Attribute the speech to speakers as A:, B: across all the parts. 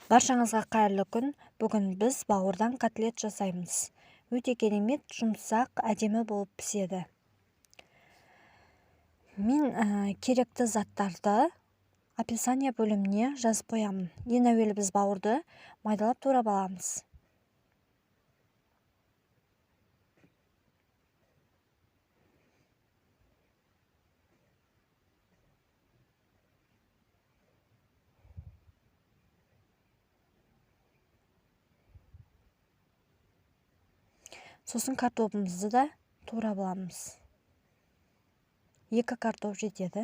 A: Баршаңызға қайырлы күн. Бүгін біз бауырдан котлет жасаймыз. Өте керемет, жұмсақ, әдемі болып піседі. Мен керекті заттарды описание бөліміне жазып қоямын. Ең әуелі біз бауырды майдалап турап аламыз. Сосын картопымызды да турап аламыз. 2 картоп жетеді.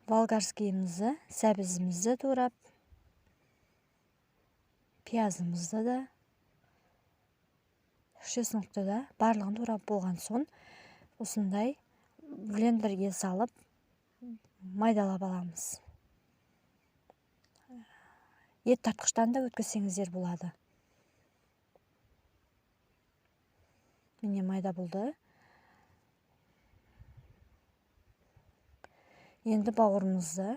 A: Болгарскийімізді, сәбізімізді турап, пиязымызды да, чеснокты да барлығын турап болған соң, осындай блендерге салып майдалап аламыз. Ет тартқыштан да өткізсеңіздер болады. Міне майда болды. Енді бауырымызды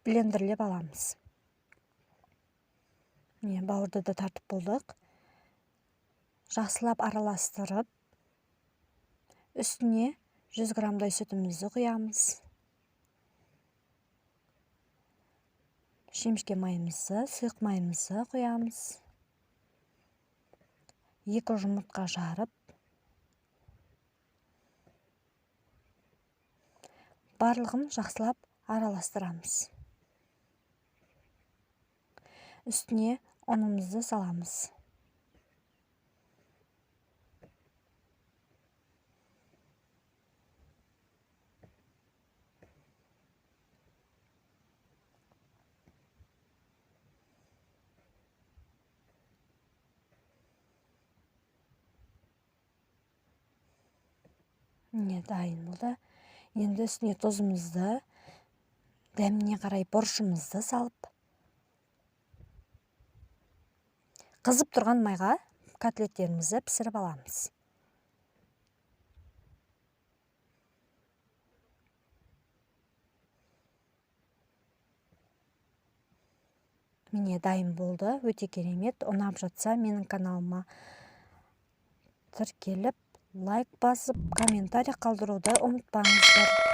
A: блендерлеп аламыз. Міне бауырды да тартып болдық. Жақсылап араластырып, үстіне 100 грамдай сүтімізді құямыз. Шемішке майымызды, сұйық майымызды құямыз. 2 жұмыртқа жарып, барлығын жақсылап араластырамыз. Үстіне ұнымызды саламыз. Міне дайын болды. Енді үстіне тұзымызды, дәміне қарай бұрышымызды салып, қызып тұрған майға котлеттерімізді пісіріп аламыз. Міне дайын болды. Өте керемет. Ұнап жатса, менің каналыма тіркеліп, лайк басып, комментарий қалдыруды ұмытпаңыздар.